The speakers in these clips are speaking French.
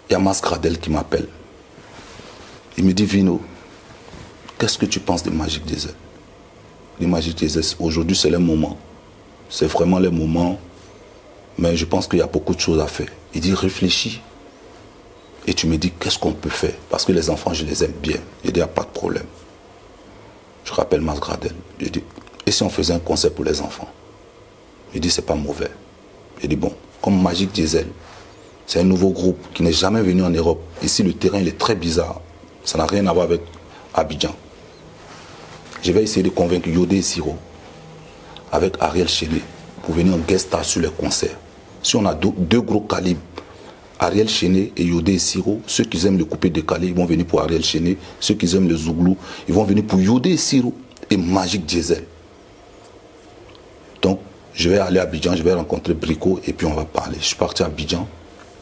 il y a Masgradel qui m'appelle. Il me dit, Vino, qu'est-ce que tu penses de Magic Diesel? Les Magic Diesel, aujourd'hui c'est le moment. C'est vraiment le moment. Mais je pense qu'il y a beaucoup de choses à faire. Il dit, réfléchis. Et tu me dis, qu'est-ce qu'on peut faire? Parce que les enfants, je les aime bien. Il dit, il n'y a pas de problème. Je rappelle Masgradel. Je dis, et si on faisait un concert pour les enfants? Il dit, c'est pas mauvais. Il dit, bon, comme Magic Diesel, c'est un nouveau groupe qui n'est jamais venu en Europe. Ici, le terrain, il est très bizarre. Ça n'a rien à voir avec Abidjan. Je vais essayer de convaincre Yodé et Siro avec Ariel Chéné pour venir en guest star sur les concerts. Si on a deux gros calibres, Ariel Chéné et Yodé et Siro, ceux qui aiment le coupé décalé, ils vont venir pour Ariel Chéné. Ceux qui aiment le Zouglou, ils vont venir pour Yodé et Siro et Magic Diesel. Donc, je vais aller à Abidjan, je vais rencontrer Brico et puis on va parler. Je suis parti à Abidjan,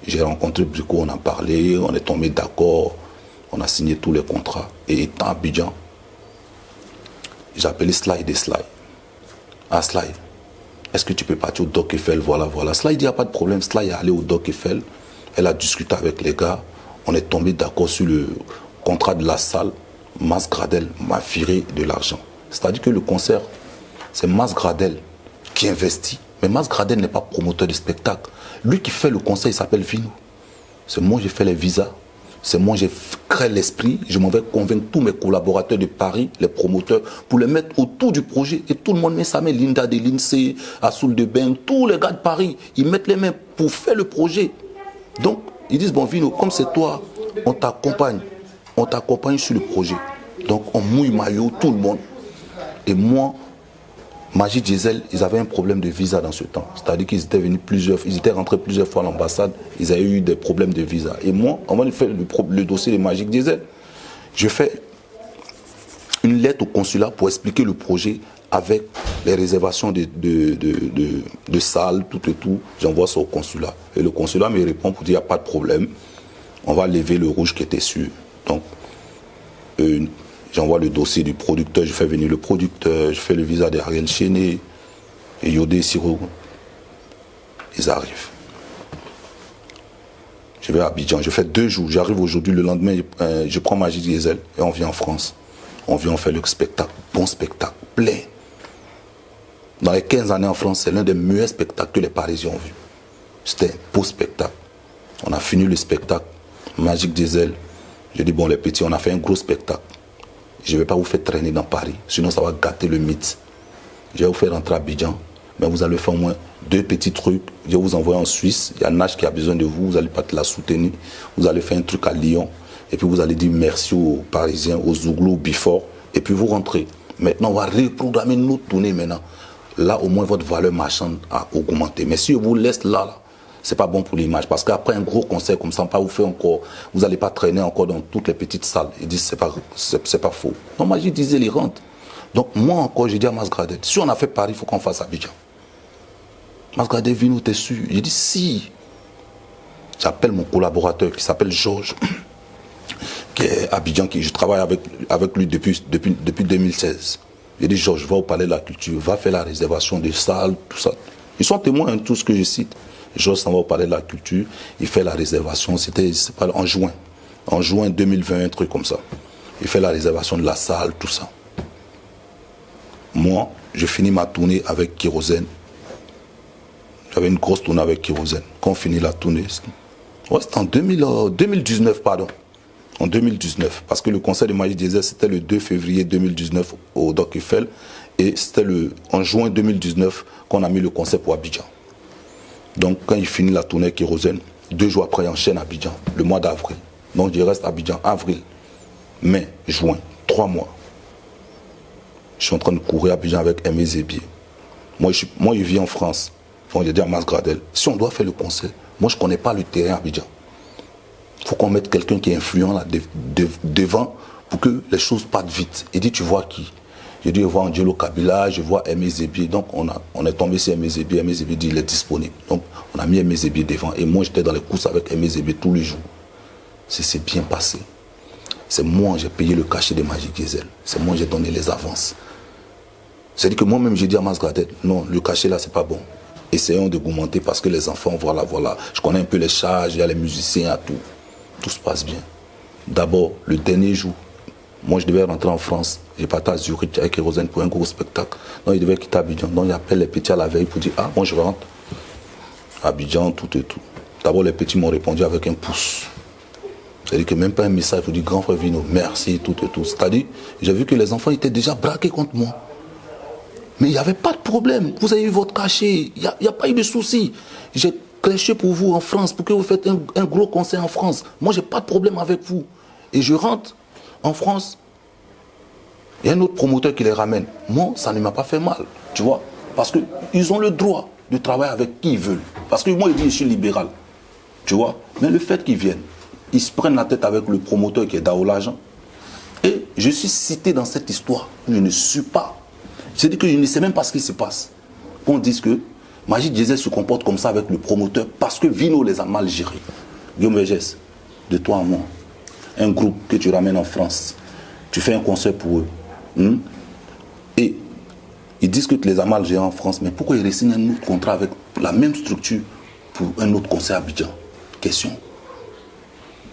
j'ai rencontré Brico, on a parlé, on est tombé d'accord, on a signé tous les contrats. Et étant à Abidjan, j'ai appelé Sly des Sly. Ah Sly, est-ce que tu peux partir au Doc Eiffel? Voilà. Sly dit, il n'y a pas de problème. Sly est allé au Doc Eiffel, elle a discuté avec les gars, on est tombé d'accord sur le contrat de la salle. Masgradel m'a viré de l'argent. C'est-à-dire que le concert, c'est Masgradel qui investit. Mais Masgradel n'est pas promoteur de spectacle. Lui qui fait le concert, il s'appelle Vino. C'est moi qui fais les visas. C'est moi qui crée l'esprit. Je m'en vais convaincre tous mes collaborateurs de Paris, les promoteurs, pour les mettre autour du projet. Et tout le monde met sa main. Linda de l'INSEE, Assoul de Beng, tous les gars de Paris, ils mettent les mains pour faire le projet. Donc, ils disent, bon Vino, comme c'est toi, on t'accompagne. On t'accompagne sur le projet. Donc, on mouille maillot, tout le monde. Et moi, Magic Diesel, ils avaient un problème de visa dans ce temps. C'est-à-dire qu'ils étaient venus ils étaient rentrés plusieurs fois à l'ambassade, ils avaient eu des problèmes de visa. Et moi, avant de faire le dossier de Magic Diesel, je fais une lettre au consulat pour expliquer le projet avec les réservations de salles, tout et tout. J'envoie ça au consulat. Et le consulat me répond pour dire, il n'y a pas de problème. On va lever le rouge qui était sûr. Donc, j'envoie le dossier du producteur, je fais venir le producteur, je fais le visa d'Ariel Chéné et Yodé Siro. Ils arrivent. Je vais à Abidjan, je fais 2 jours. J'arrive aujourd'hui, le lendemain, je prends Magic Diesel et on vient en France. On vient, on fait le spectacle, bon spectacle, plein. Dans les 15 années en France, c'est l'un des meilleurs spectacles que les Parisiens ont vu. C'était un beau spectacle. On a fini le spectacle, Magic Diesel. Je dis, bon les petits, on a fait un gros spectacle. Je ne vais pas vous faire traîner dans Paris, sinon ça va gâter le mythe. Je vais vous faire rentrer à Abidjan, mais vous allez faire au moins 2 petits trucs. Je vais vous envoyer en Suisse, il y a Nash qui a besoin de vous, vous allez pas la soutenir. Vous allez faire un truc à Lyon, et puis vous allez dire merci aux Parisiens, aux Zouglou, au Bifort, et puis vous rentrez. Maintenant, on va reprogrammer notre tournée maintenant. Là, au moins, votre valeur marchande a augmenté. Mais si on vous laisse là, c'est pas bon pour l'image. Parce qu'après un gros concert comme ça, on va pas vous faire encore, vous n'allez pas traîner encore dans toutes les petites salles. Ils disent c'est pas faux. Non, moi, je disais, ils rentrent. Donc, moi encore, j'ai dit à Masgradel, si on a fait Paris, il faut qu'on fasse Abidjan. Masgradel, Vino, t'es sûr? J'ai dit, si. J'appelle mon collaborateur qui s'appelle Georges, qui est à Abidjan, je travaille avec lui depuis 2016. J'ai dit, Georges, va au palais de la culture, va faire la réservation des salles, tout ça. Ils sont témoins de tout ce que je cite. Georges s'en va au palais de la culture, il fait la réservation, c'était en juin. En juin 2020, un truc comme ça. Il fait la réservation de la salle, tout ça. Moi, je finis ma tournée avec Kérosène. J'avais une grosse tournée avec Kérosène. Quand on finit la tournée, c'était en 2019, pardon. En 2019, parce que le concert de Magic Diesel, c'était le 2 février 2019 au Doc Eiffel. Et c'était en juin 2019 qu'on a mis le concert pour Abidjan. Donc, quand il finit la tournée Kérosène, 2 jours après, il enchaîne Abidjan, le mois d'avril. Donc, je reste à Abidjan, avril, mai, juin, 3 mois. Je suis en train de courir à Abidjan avec Aimé Zébier. Moi, je vis en France. Donc, j'ai dit à Masgradel, si on doit faire le concert, moi, je ne connais pas le terrain à Abidjan. Il faut qu'on mette quelqu'un qui est influent là, devant pour que les choses partent vite. Il dit, tu vois qui? J'ai dit, je vois Angelo Kabila, je vois Aimé Zébier. Donc, on est tombé sur Aimé Zébier. Aimé Zébier dit, il est disponible. Donc, on a mis Aimé Zébier devant. Et moi, j'étais dans les courses avec Aimé Zébier tous les jours. C'est bien passé. C'est moi, j'ai payé le cachet de Magic Diesel. C'est moi, j'ai donné les avances. C'est-à-dire que moi-même, j'ai dit à Masgradel, non, le cachet là, c'est pas bon. Essayons d'augmenter parce que les enfants, voilà. Je connais un peu les charges, il y a les musiciens et tout. tout se passe bien. D'abord, le dernier jour, moi je devais rentrer en France, j'ai parti à Zurich avec Kérosène pour un gros spectacle. Donc il devait quitter Abidjan. Donc il appelle les petits à la veille pour dire, ah, moi je rentre. Abidjan, tout et tout. D'abord les petits m'ont répondu avec un pouce. C'est-à-dire que même pas un message pour dire, grand frère Vino, merci, tout et tout. C'est-à-dire, j'ai vu que les enfants étaient déjà braqués contre moi. Mais il n'y avait pas de problème. Vous avez eu votre cachet. Il n'y a pas eu de souci. J'ai crêché pour vous en France, pour que vous faites un gros concert en France. Moi, je n'ai pas de problème avec vous. Et je rentre en France. Il y a un autre promoteur qui les ramène. Moi, ça ne m'a pas fait mal. Tu vois? Parce qu'ils ont le droit de travailler avec qui ils veulent. Parce que moi, ils disent, je suis libéral. Tu vois? Mais le fait qu'ils viennent, ils se prennent la tête avec le promoteur qui est Daoula Jean. Et je suis cité dans cette histoire où je ne suis pas. C'est-à-dire que je ne sais même pas ce qui se passe. On dit que Magic Diesel se comporte comme ça avec le promoteur parce que Vino les a mal gérés. Guillaume Vergès, de toi à moi, un groupe que tu ramènes en France, tu fais un concert pour eux. Et ils disent que tu les as mal gérés en France, mais pourquoi ils re-signent un autre contrat avec la même structure pour un autre concert à Abidjan? Question.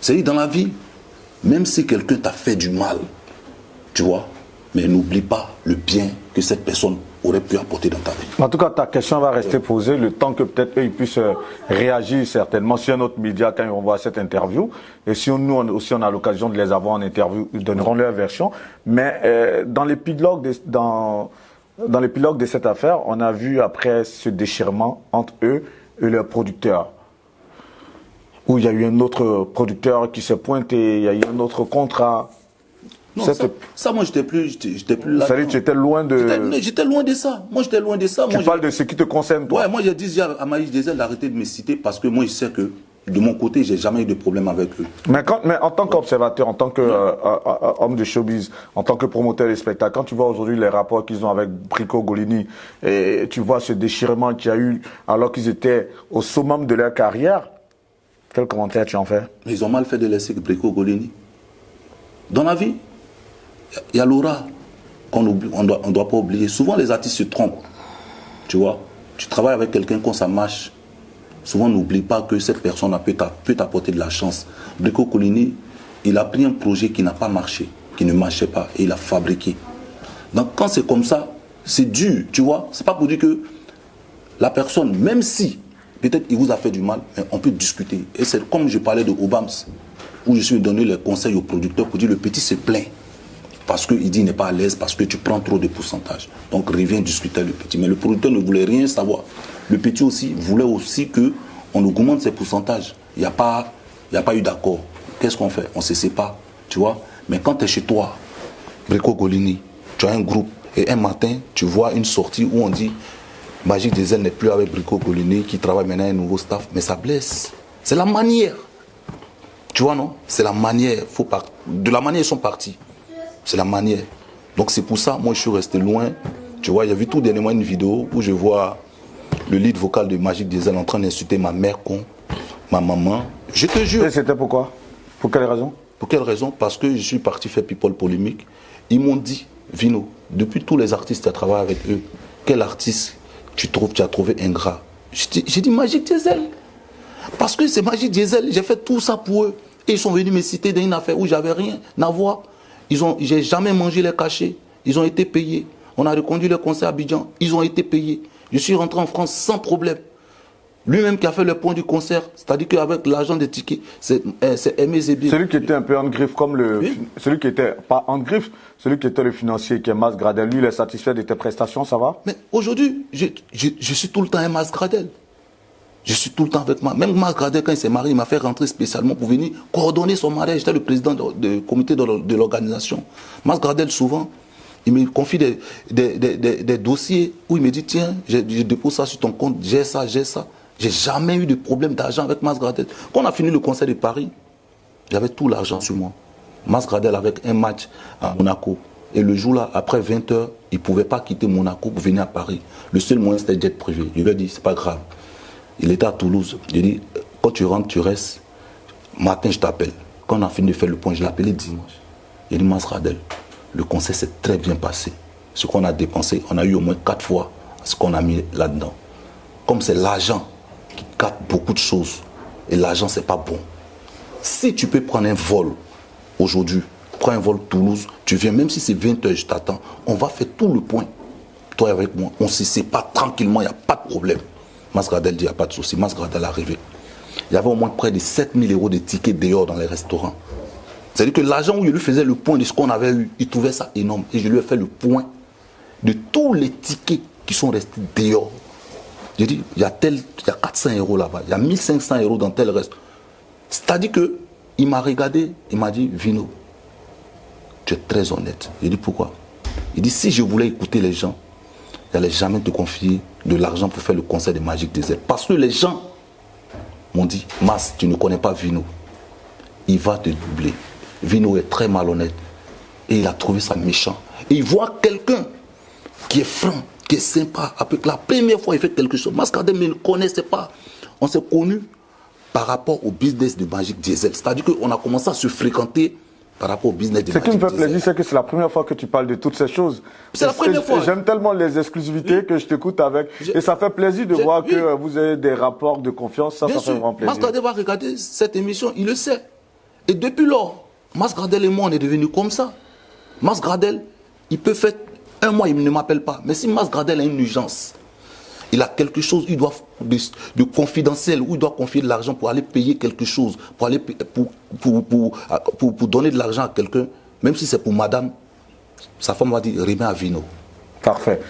C'est-à-dire dans la vie, même si quelqu'un t'a fait du mal, tu vois, mais n'oublie pas le bien que cette personne aurait pu apporter dans ta vie. En tout cas, ta question va rester posée le temps que peut-être eux ils puissent réagir certainement sur un autre média quand ils vont voir cette interview. Et si nous aussi on a l'occasion de les avoir en interview, ils donneront leur version. Mais dans l'épilogue dans l'épilogue de cette affaire, on a vu après ce déchirement entre eux et leurs producteurs, où il y a eu un autre producteur qui s'est pointé, il y a eu un autre contrat. Non, ça, moi, j'étais plus là. Ça veut dire que tu étais loin de... J'étais loin de ça. Moi, j'étais loin de ça. Tu parles de ce qui te concerne, toi. Ouais, moi, j'ai dit déjà à Magic Diesel d'arrêter de me citer parce que moi, je sais que de mon côté, j'ai jamais eu de problème avec eux. Mais en tant qu'observateur, en tant qu'homme de showbiz, en tant que promoteur des spectacles, quand tu vois aujourd'hui les rapports qu'ils ont avec Brico Golini, et tu vois ce déchirement qu'il y a eu alors qu'ils étaient au summum de leur carrière, quel commentaire tu en fais? Ils ont mal fait de laisser Brico Golini. Dans la vie, il y a l'aura qu'on ne doit pas oublier. Souvent, les artistes se trompent. Tu vois, tu travailles avec quelqu'un quand ça marche. Souvent, n'oublie pas que cette personne peut t'apporter de la chance. Brico Golini, il a pris un projet qui n'a pas marché, qui ne marchait pas, et il l'a fabriqué. Donc, quand c'est comme ça, c'est dur, tu vois. C'est pas pour dire que la personne, même si, peut-être il vous a fait du mal, mais on peut discuter. Et c'est comme je parlais de Obams, où je suis donné les conseils aux producteurs pour dire le petit se plaint. Parce qu'il dit qu'il n'est pas à l'aise, parce que tu prends trop de pourcentage. Donc reviens discuter avec le petit. Mais le producteur ne voulait rien savoir. Le petit aussi voulait aussi qu'on augmente ses pourcentages. Il n'y a pas eu d'accord. Qu'est-ce qu'on fait? On ne se sépare, tu vois. Mais quand tu es chez toi, Brico Golini, tu as un groupe, et un matin, tu vois une sortie où on dit Magic Diesel n'est plus avec Brico Golini, qui travaille maintenant un nouveau staff, mais ça blesse. C'est la manière. Tu vois, non? C'est la manière. De la manière, ils sont partis. C'est la manière. Donc c'est pour ça, moi je suis resté loin. Tu vois, il y a vu tout dernièrement une vidéo où je vois le lead vocal de Magic Diesel en train d'insulter ma mère con, ma maman. Je te jure. Et c'était pourquoi? Pour quelle raison? Pour quelle raison? Parce que je suis parti faire people polémique. Ils m'ont dit, Vino, depuis tous les artistes qui travaillent avec eux, quel artiste tu as trouvé ingrat? J'ai dit Magic Diesel. Parce que c'est Magic Diesel, j'ai fait tout ça pour eux. Et ils sont venus me citer dans une affaire où j'avais rien à voir. J'ai jamais mangé les cachets. Ils ont été payés. On a reconduit le concert à Abidjan. Ils ont été payés. Je suis rentré en France sans problème. Lui-même qui a fait le point du concert, c'est-à-dire qu'avec l'argent des tickets, c'est Aimé Zébi. Celui qui était un peu en griffe comme le... Oui. Celui qui était pas en griffe, celui qui était le financier, qui est Mas Gradel, lui, il est satisfait de tes prestations, ça va? Mais aujourd'hui, je suis tout le temps un Mas Gradel. Je suis tout le temps avec moi. Même Mas Gradel, quand il s'est marié, il m'a fait rentrer spécialement pour venir coordonner son mariage. J'étais le président du comité de l'organisation. Mas Gradel, souvent, il me confie des dossiers où il me dit, tiens, je dépose ça sur ton compte, j'ai ça, j'ai ça. J'ai jamais eu de problème d'argent avec Mas Gradel. Quand on a fini le concert de Paris, j'avais tout l'argent sur moi. Mas Gradel avec un match à Monaco. Et le jour-là, après 20 h, il ne pouvait pas quitter Monaco pour venir à Paris. Le seul moyen, c'était jet privé. Je lui ai dit, c'est pas grave. Il était à Toulouse. J'ai dit, quand tu rentres, tu restes. Matin, je t'appelle. Quand on a fini de faire le point, je l'ai appelé dimanche. Il dit, Mas Gradel, le concert s'est très bien passé. Ce qu'on a dépensé, on a eu au moins 4 fois ce qu'on a mis là-dedans. Comme c'est l'argent qui capte beaucoup de choses, et l'argent, c'est pas bon. Si tu peux prendre un vol aujourd'hui, prends un vol Toulouse, tu viens, même si c'est 20 heures, je t'attends, on va faire tout le point. Toi avec moi, on se sépare tranquillement, il n'y a pas de problème. Masgradel dit, il n'y a pas de souci. Masgradel est arrivé. Il y avait au moins près de 7 000 € de tickets dehors dans les restaurants. C'est-à-dire que l'argent où je lui faisais le point de ce qu'on avait eu, il trouvait ça énorme. Et je lui ai fait le point de tous les tickets qui sont restés dehors. J'ai dit, il y a 400 € là-bas, il y a 1500 € dans tel reste. C'est-à-dire qu'il m'a regardé, il m'a dit, Vino, tu es très honnête. J'ai dit, pourquoi? Il dit, si je voulais écouter les gens, je n'allais jamais te confier de l'argent pour faire le concert de Magic Diesel. Parce que les gens m'ont dit, Mas, tu ne connais pas Vino. Il va te doubler. Vino est très malhonnête. Et il a trouvé ça méchant. Et il voit quelqu'un qui est franc, qui est sympa. Après la première fois, il fait quelque chose. Masgradel ne le connaissait pas. On s'est connus par rapport au business de Magic Diesel. C'est-à-dire qu'on a commencé à se fréquenter par rapport au business de Magic Diesel. Ce qui me fait plaisir, c'est que c'est la première fois que tu parles de toutes ces choses. C'est la première fois. J'aime tellement les exclusivités que je t'écoute avec. Et ça fait plaisir de voir que vous avez des rapports de confiance. Ça fait vraiment plaisir. Masgradel va regarder cette émission, il le sait. Et depuis lors, Masgradel et moi, on est devenus comme ça. Masgradel, il peut faire un mois, il ne m'appelle pas. Mais si Masgradel a une urgence, il a quelque chose, il doit de confidentiel, où il doit confier de l'argent pour aller payer quelque chose, pour aller pour donner de l'argent à quelqu'un, même si c'est pour madame, sa femme va dire, remets à Vino. Parfait.